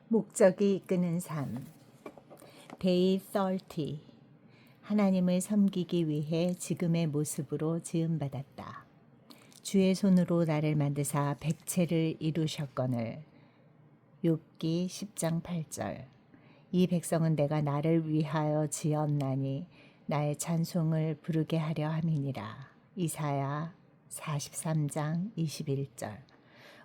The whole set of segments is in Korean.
목적이 이끄는 삶. Day 30. 하나님을 섬기기 위해 지금의 모습으로 지음받았다. 주의 손으로 나를 만드사 백체를 이루셨거늘. 욥기 10장 8절. 이 백성은 내가 나를 위하여 지었나니 나의 찬송을 부르게 하려 함이니라. 이사야 43장 21절.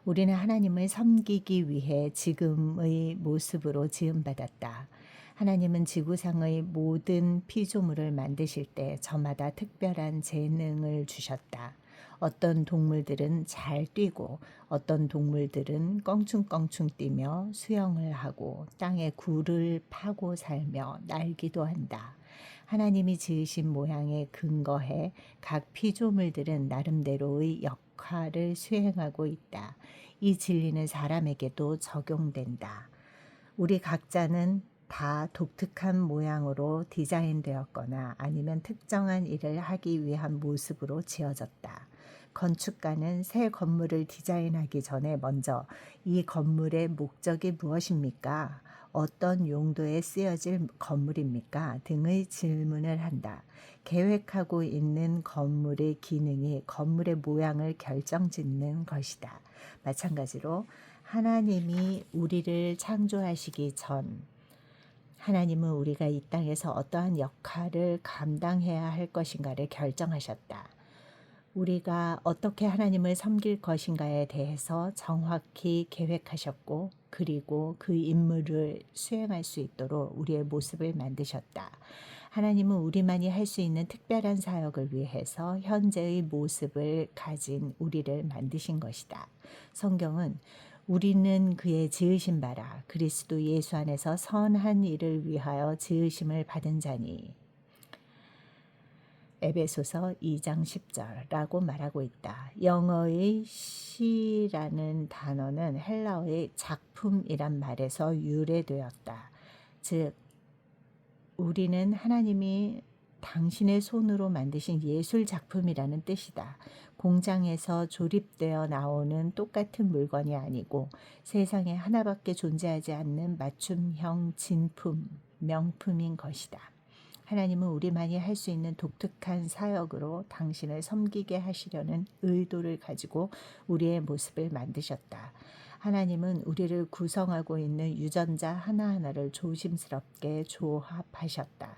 우리는 하나님을 섬기기 위해 지금의 모습으로 지음받았다. 하나님은 지구상의 모든 피조물을 만드실 때 저마다 특별한 재능을 주셨다. 어떤 동물들은 잘 뛰고 어떤 동물들은 껑충껑충 뛰며 수영을 하고 땅에 굴을 파고 살며 날기도 한다. 하나님이 지으신 모양에 근거해 각 피조물들은 나름대로의 역할을 수행하고 있다. 이 진리는 사람에게도 적용된다. 우리 각자는 다 독특한 모양으로 디자인되었거나 아니면 특정한 일을 하기 위한 모습으로 지어졌다. 건축가는 새 건물을 디자인하기 전에 먼저 이 건물의 목적이 무엇입니까? 어떤 용도에 쓰여질 건물입니까? 등의 질문을 한다. 계획하고 있는 건물의 기능이 건물의 모양을 결정짓는 것이다. 마찬가지로 하나님이 우리를 창조하시기 전 하나님은 우리가 이 땅에서 어떠한 역할을 감당해야 할 것인가를 결정하셨다. 우리가 어떻게 하나님을 섬길 것인가에 대해서 정확히 계획하셨고 그리고 그 임무를 수행할 수 있도록 우리의 모습을 만드셨다. 하나님은 우리만이 할 수 있는 특별한 사역을 위해서 현재의 모습을 가진 우리를 만드신 것이다. 성경은 우리는 그의 지으신 바라 그리스도 예수 안에서 선한 일을 위하여 지으심을 받은 자니 에베소서 2장 10절라고 말하고 있다. 영어의 시라는 단어는 헬라어의 작품이란 말에서 유래되었다. 즉 우리는 하나님이 당신의 손으로 만드신 예술 작품이라는 뜻이다. 공장에서 조립되어 나오는 똑같은 물건이 아니고 세상에 하나밖에 존재하지 않는 맞춤형 진품, 명품인 것이다. 하나님은 우리만이 할 수 있는 독특한 사역으로 당신을 섬기게 하시려는 의도를 가지고 우리의 모습을 만드셨다. 하나님은 우리를 구성하고 있는 유전자 하나하나를 조심스럽게 조합하셨다.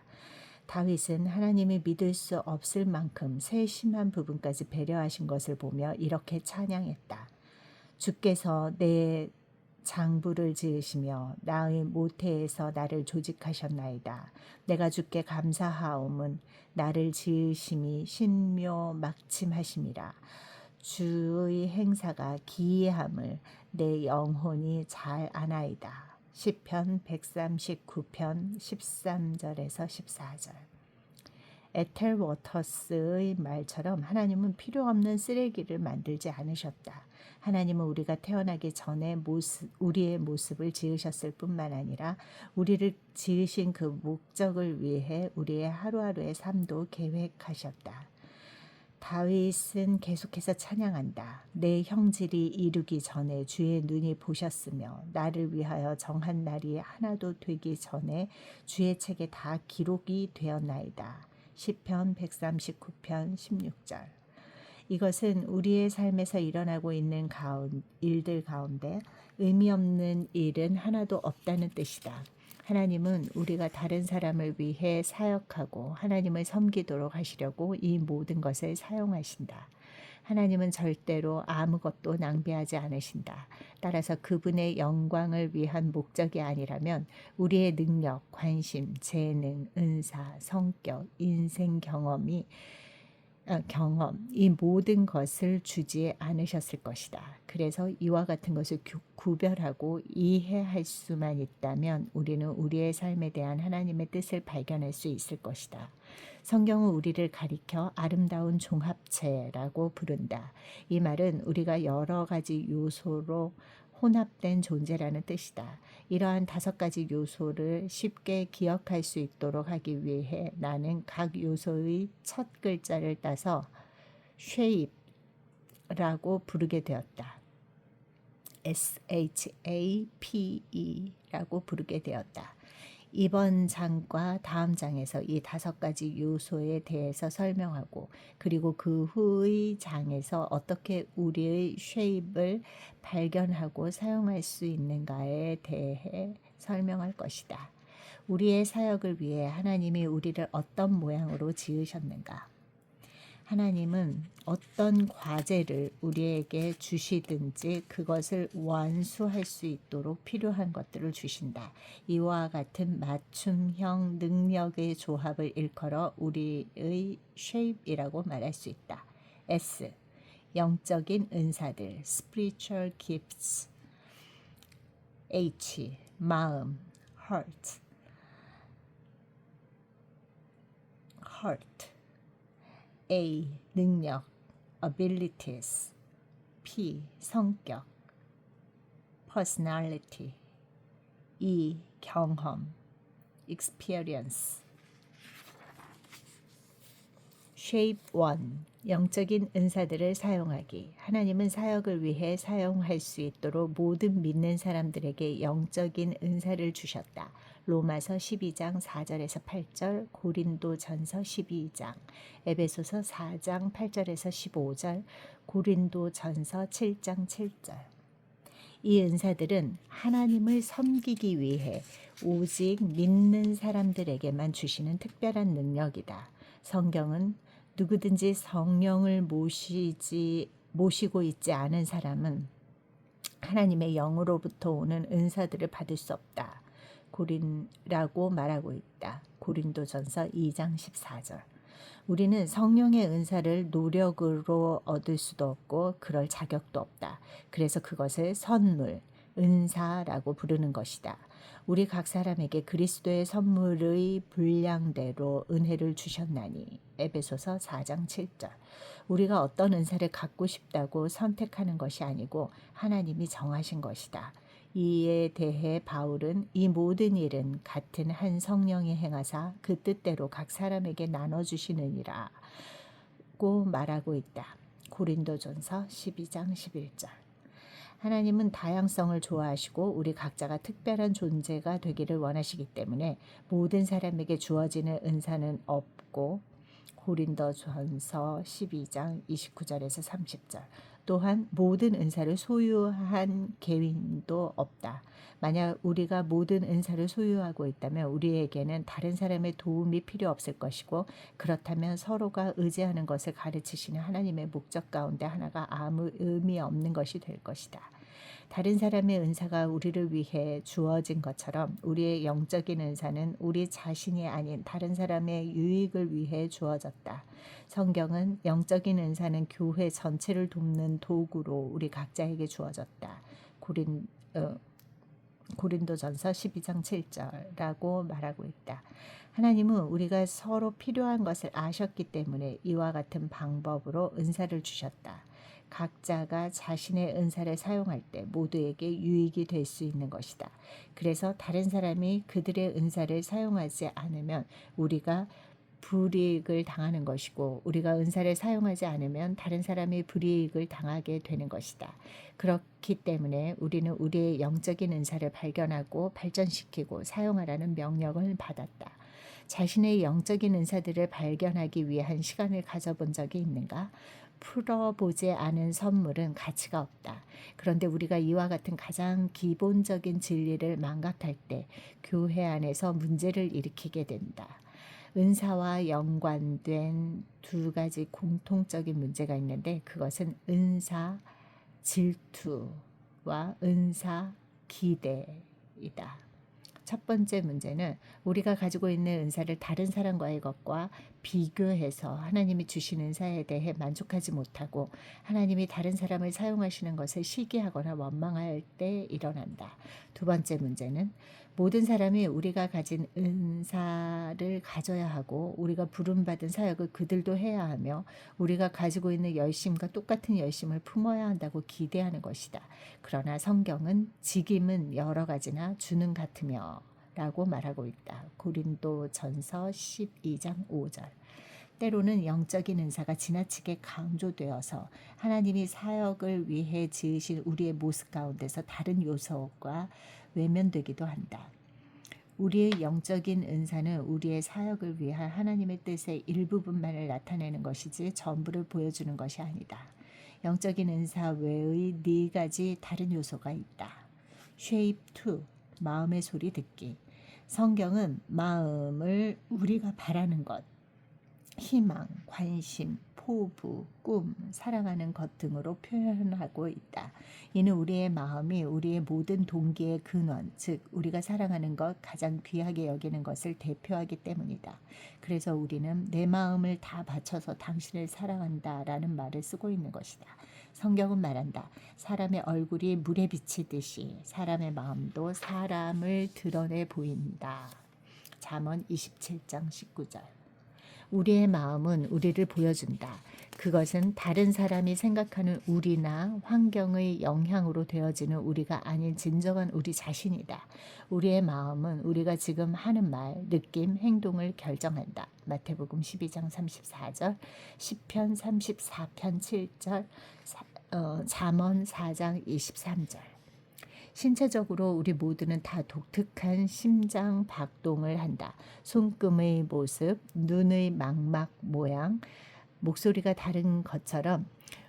다윗은 하나님이 믿을 수 없을 만큼 세심한 부분까지 배려하신 것을 보며 이렇게 찬양했다. 주께서 내 장부를 지으시며 나의 모태에서 나를 조직하셨나이다. 내가 주께 감사하옴은 나를 지으심이 신묘 막침하심이라. 주의 행사가 기이함을 내 영혼이 잘 아나이다. 시편 139편 13절에서 14절. 에텔 워터스의 말처럼 하나님은 필요 없는 쓰레기를 만들지 않으셨다. 하나님은 우리가 태어나기 전에 우리의 모습을 지으셨을 뿐만 아니라 우리를 지으신 그 목적을 위해 우리의 하루하루의 삶도 계획하셨다. 다윗은 계속해서 찬양한다. 내 형질이 이루기 전에 주의 눈이 보셨으며 나를 위하여 정한 날이 하나도 되기 전에 주의 책에 다 기록이 되었나이다. 시편 139편 16절. 이것은 우리의 삶에서 일어나고 있는 일들 가운데 의미 없는 일은 하나도 없다는 뜻이다. 하나님은 우리가 다른 사람을 위해 사역하고 하나님을 섬기도록 하시려고 이 모든 것을 사용하신다. 하나님은 절대로 아무것도 낭비하지 않으신다. 따라서 그분의 영광을 위한 목적이 아니라면 우리의 능력, 관심, 재능, 은사, 성격, 인생 경험, 이 모든 것을 주지 않으셨을 것이다. 그래서 이와 같은 것을 구별하고 이해할 수만 있다면 우리는 우리의 삶에 대한 하나님의 뜻을 발견할 수 있을 것이다. 성경은 우리를 가리켜 아름다운 종합체라고 부른다. 이 말은 우리가 여러 가지 요소로 혼합된 존재라는 뜻이다. 이러한 5가지 요소를 쉽게 기억할 수 있도록 하기 위해 나는 각 요소의 첫 글자를 따서 shape라고 부르게 되었다. SHAPE라고 부르게 되었다. 이번 장과 다음 장에서 이 5가지 요소에 대해서 설명하고 그리고 그 후의 장에서 어떻게 우리의 쉐입을 발견하고 사용할 수 있는가에 대해 설명할 것이다. 우리의 사역을 위해 하나님이 우리를 어떤 모양으로 지으셨는가? 하나님은 어떤 과제를 우리에게 주시든지 그것을 완수할 수 있도록 필요한 것들을 주신다. 이와 같은 맞춤형 능력의 조합을 일컬어 우리의 shape이라고 말할 수 있다. S. 영적인 은사들 spiritual gifts. H. 마음 heart. A. 능력 abilities. P. 성격 personality. E. 경험 experience. Shape 1. 영적인 은사들을 사용하기. 하나님은 사역을 위해 사용할 수 있도록 모든 믿는 사람들에게 영적인 은사를 주셨다. 로마서 12장 4절에서 8절, 고린도전서 12장, 에베소서 4장 8절에서 15절, 고린도전서 7장 7절. 이 은사들은 하나님을 섬기기 위해 오직 믿는 사람들에게만 주시는 특별한 능력이다. 성경은 누구든지 성령을 모시고 있지 않은 사람은 하나님의 영으로부터 오는 은사들을 받을 수 없다. 라고 말하고 있다. 고린도전서 2장 14절. 우리는 성령의 은사를 노력으로 얻을 수도 없고 그럴 자격도 없다. 그래서 그것을 선물, 은사라고 부르는 것이다. 우리 각 사람에게 그리스도의 선물의 분량대로 은혜를 주셨나니. 에베소서 4장 7절. 우리가 어떤 은사를 갖고 싶다고 선택하는 것이 아니고 하나님이 정하신 것이다. 이에 대해 바울은 이 모든 일은 같은 한 성령이 행하사 그 뜻대로 각 사람에게 나눠주시느니라고 말하고 있다. 고린도전서 12장 11절. 하나님은 다양성을 좋아하시고 우리 각자가 특별한 존재가 되기를 원하시기 때문에 모든 사람에게 주어지는 은사는 없고 고린도전서 12장 29절에서 30절. 또한 모든 은사를 소유한 개인도 없다. 만약 우리가 모든 은사를 소유하고 있다면 우리에게는 다른 사람의 도움이 필요 없을 것이고 그렇다면 서로가 의지하는 것을 가르치시는 하나님의 목적 가운데 하나가 아무 의미 없는 것이 될 것이다. 다른 사람의 은사가 우리를 위해 주어진 것처럼 우리의 영적인 은사는 우리 자신이 아닌 다른 사람의 유익을 위해 주어졌다. 성경은 영적인 은사는 교회 전체를 돕는 도구로 우리 각자에게 주어졌다. 고린도전서 12장 7절라고 말하고 있다. 하나님은 우리가 서로 필요한 것을 아셨기 때문에 이와 같은 방법으로 은사를 주셨다. 각자가 자신의 은사를 사용할 때 모두에게 유익이 될 수 있는 것이다. 그래서 다른 사람이 그들의 은사를 사용하지 않으면 우리가 불이익을 당하는 것이고 우리가 은사를 사용하지 않으면 다른 사람이 불이익을 당하게 되는 것이다. 그렇기 때문에 우리는 우리의 영적인 은사를 발견하고 발전시키고 사용하라는 명령을 받았다. 자신의 영적인 은사들을 발견하기 위한 시간을 가져본 적이 있는가? 풀어보지 않은 선물은 가치가 없다. 그런데 우리가 이와 같은 가장 기본적인 진리를 망각할 때 교회 안에서 문제를 일으키게 된다. 은사와 연관된 2가지 공통적인 문제가 있는데 그것은 은사 질투와 은사 기대이다. 첫 번째 문제는 우리가 가지고 있는 은사를 다른 사람과의 것과 비교해서 하나님이 주신 은사에 대해 만족하지 못하고 하나님이 다른 사람을 사용하시는 것을 시기하거나 원망할 때 일어난다. 두 번째 문제는 모든 사람이 우리가 가진 은사를 가져야 하고 우리가 부름받은 사역을 그들도 해야 하며 우리가 가지고 있는 열심과 똑같은 열심을 품어야 한다고 기대하는 것이다. 그러나 성경은 직임은 여러 가지나 주는 같으며 라고 말하고 있다. 고린도전서 12장 5절. 때로는 영적인 은사가 지나치게 강조되어서 하나님이 사역을 위해 지으신 우리의 모습 가운데서 다른 요소가 외면되기도 한다. 우리의 영적인 은사는 우리의 사역을 위한 하나님의 뜻의 일부분만을 나타내는 것이지 전부를 보여주는 것이 아니다. 영적인 은사 외의 4가지 다른 요소가 있다. Shape 2, 마음의 소리 듣기. 성경은 마음을 우리가 바라는 것, 희망, 관심, 포부, 꿈, 사랑하는 것 등으로 표현하고 있다. 이는 우리의 마음이 우리의 모든 동기의 근원, 즉 우리가 사랑하는 것, 가장 귀하게 여기는 것을 대표하기 때문이다. 그래서 우리는 내 마음을 다 바쳐서 당신을 사랑한다 라는 말을 쓰고 있는 것이다. 성경은 말한다. 사람의 얼굴이 물에 비치듯이 사람의 마음도 사람을 드러내 보인다. 잠언 27장 19절. 우리의 마음은 우리를 보여준다. 그것은 다른 사람이 생각하는 우리나 환경의 영향으로 되어지는 우리가 아닌 진정한 우리 자신이다. 우리의 마음은 우리가 지금 하는 말, 느낌, 행동을 결정한다. 마태복음 12장 34절, 시편 34편 7절, 잠언 4장 23절. 신체적으로 우리 모두는 다 독특한 심장 박동을 한다. 손금의 모습, 눈의 망막 모양, 목소리가 다른 것처럼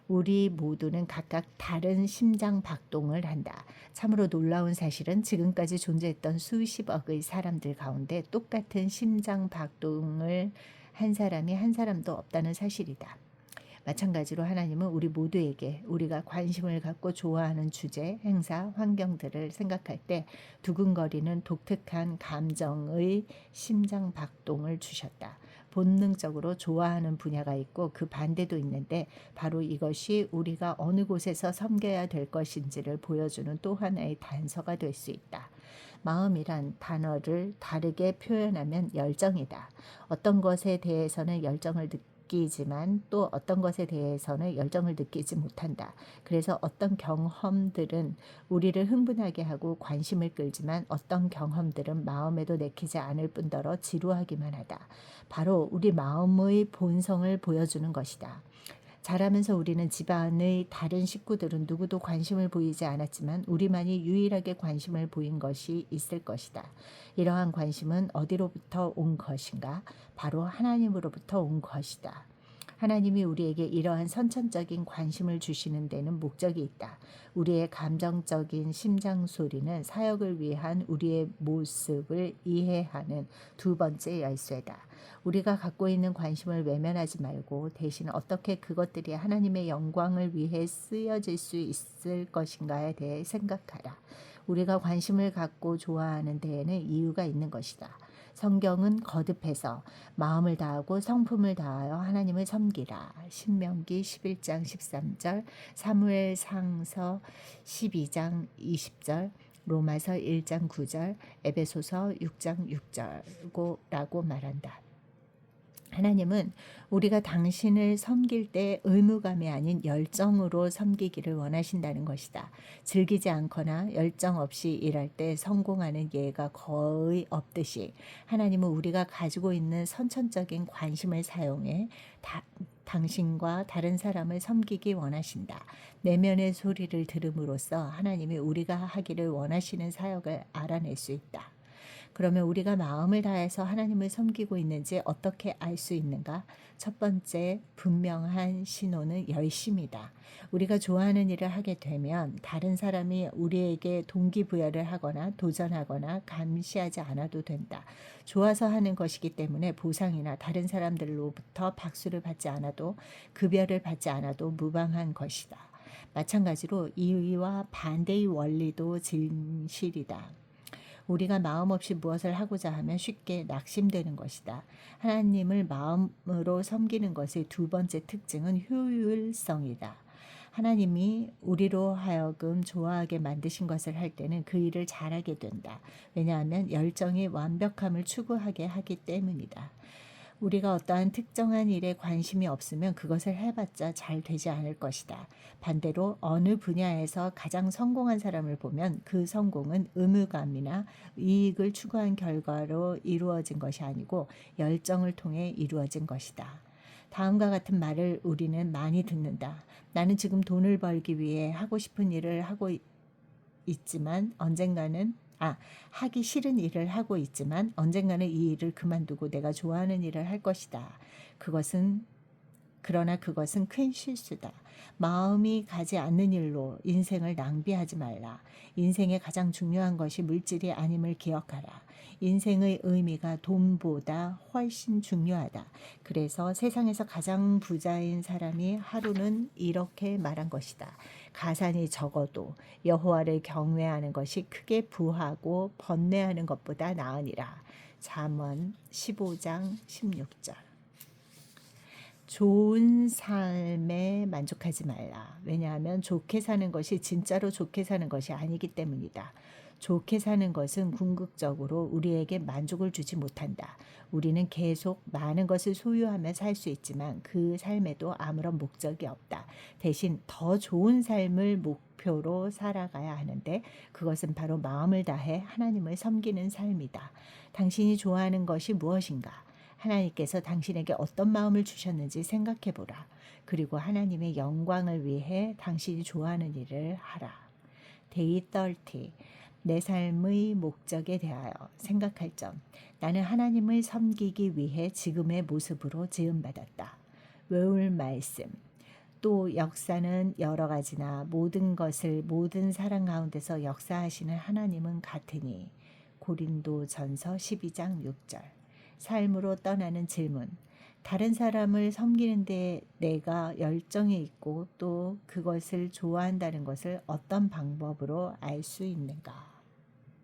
우리 모두는 각각 다른 심장 박동을 한다. 참으로 놀라운 사실은 지금까지 존재했던 수십억의 사람들 가운데 똑같은 심장 박동을 한 사람이 한 사람도 없다는 사실이다. 마찬가지로 하나님은 우리 모두에게 우리가 관심을 갖고 좋아하는 주제, 행사, 환경들을 생각할 때 두근거리는 독특한 감정의 심장 박동을 주셨다. 본능적으로 좋아하는 분야가 있고 그 반대도 있는데 바로 이것이 우리가 어느 곳에서 섬겨야 될 것인지를 보여주는 또 하나의 단서가 될 수 있다. 마음이란 단어를 다르게 표현하면 열정이다. 어떤 것에 대해서는 열정을 느끼지만 또 어떤 것에 대해서는 열정을 느끼지 못한다. 그래서 어떤 경험들은 우리를 흥분하게 하고 관심을 끌지만 어떤 경험들은 마음에도 내키지 않을 뿐더러 지루하기만 하다. 바로 우리 마음의 본성을 보여주는 것이다. 자라면서 우리는 집안의 다른 식구들은 누구도 관심을 보이지 않았지만 우리만이 유일하게 관심을 보인 것이 있을 것이다. 이러한 관심은 어디로부터 온 것인가? 바로 하나님으로부터 온 것이다. 하나님이 우리에게 이러한 선천적인 관심을 주시는 데는 목적이 있다. 우리의 감정적인 심장 소리는 사역을 위한 우리의 모습을 이해하는 두 번째 열쇠다. 우리가 갖고 있는 관심을 외면하지 말고 대신 어떻게 그것들이 하나님의 영광을 위해 쓰여질 수 있을 것인가에 대해 생각하라. 우리가 관심을 갖고 좋아하는 데에는 이유가 있는 것이다. 성경은 거듭해서 마음을 다하고 성품을 다하여 하나님을 섬기라. 신명기 11장 13절, 사무엘상서 12장 20절, 로마서 1장 9절, 에베소서 6장 6절라고 말한다. 하나님은 우리가 당신을 섬길 때 의무감이 아닌 열정으로 섬기기를 원하신다는 것이다. 즐기지 않거나 열정 없이 일할 때 성공하는 예가 거의 없듯이 하나님은 우리가 가지고 있는 선천적인 관심을 사용해 당신과 다른 사람을 섬기기 원하신다. 내면의 소리를 들음으로써 하나님이 우리가 하기를 원하시는 사역을 알아낼 수 있다. 그러면 우리가 마음을 다해서 하나님을 섬기고 있는지 어떻게 알 수 있는가? 첫 번째 분명한 신호는 열심이다. 우리가 좋아하는 일을 하게 되면 다른 사람이 우리에게 동기부여를 하거나 도전하거나 감시하지 않아도 된다. 좋아서 하는 것이기 때문에 보상이나 다른 사람들로부터 박수를 받지 않아도 급여를 받지 않아도 무방한 것이다. 마찬가지로 이와 반대의 원리도 진실이다. 우리가 마음 없이 무엇을 하고자 하면 쉽게 낙심되는 것이다. 하나님을 마음으로 섬기는 것의 두 번째 특징은 효율성이다. 하나님이 우리로 하여금 좋아하게 만드신 것을 할 때는 그 일을 잘하게 된다. 왜냐하면 열정이 완벽함을 추구하게 하기 때문이다. 우리가 어떠한 특정한 일에 관심이 없으면 그것을 해봤자 잘 되지 않을 것이다. 반대로 어느 분야에서 가장 성공한 사람을 보면 그 성공은 의무감이나 이익을 추구한 결과로 이루어진 것이 아니고 열정을 통해 이루어진 것이다. 다음과 같은 말을 우리는 많이 듣는다. 나는 지금 돈을 벌기 위해 하고 싶은 일을 하고 있지만 언젠가는 하기 싫은 일을 하고 있지만 언젠가는 이 일을 그만두고 내가 좋아하는 일을 할 것이다. 그러나 그것은 큰 실수다. 마음이 가지 않는 일로 인생을 낭비하지 말라. 인생의 가장 중요한 것이 물질이 아님을 기억하라. 인생의 의미가 돈보다 훨씬 중요하다. 그래서 세상에서 가장 부자인 사람이 하루는 이렇게 말한 것이다. 가산이 적어도 여호와를 경외하는 것이 크게 부하고 번뇌하는 것보다 나으니라. 잠언 15장 16절. 좋은 삶에 만족하지 말라. 왜냐하면 좋게 사는 것이 진짜로 좋게 사는 것이 아니기 때문이다. 좋게 사는 것은 궁극적으로 우리에게 만족을 주지 못한다. 우리는 계속 많은 것을 소유하며 살 수 있지만 그 삶에도 아무런 목적이 없다. 대신 더 좋은 삶을 목표로 살아가야 하는데 그것은 바로 마음을 다해 하나님을 섬기는 삶이다. 당신이 좋아하는 것이 무엇인가? 하나님께서 당신에게 어떤 마음을 주셨는지 생각해 보라. 그리고 하나님의 영광을 위해 당신이 좋아하는 일을 하라. 데이 30. 내 삶의 목적에 대하여 생각할 점. 나는 하나님을 섬기기 위해 지금의 모습으로 지음받았다. 외울 말씀. 또 역사는 여러 가지나 모든 것을 모든 사람 가운데서 역사하시는 하나님은 같으니. 고린도전서 12장 6절. 삶으로 떠나는 질문. 다른 사람을 섬기는데 내가 열정이 있고 또 그것을 좋아한다는 것을 어떤 방법으로 알 수 있는가?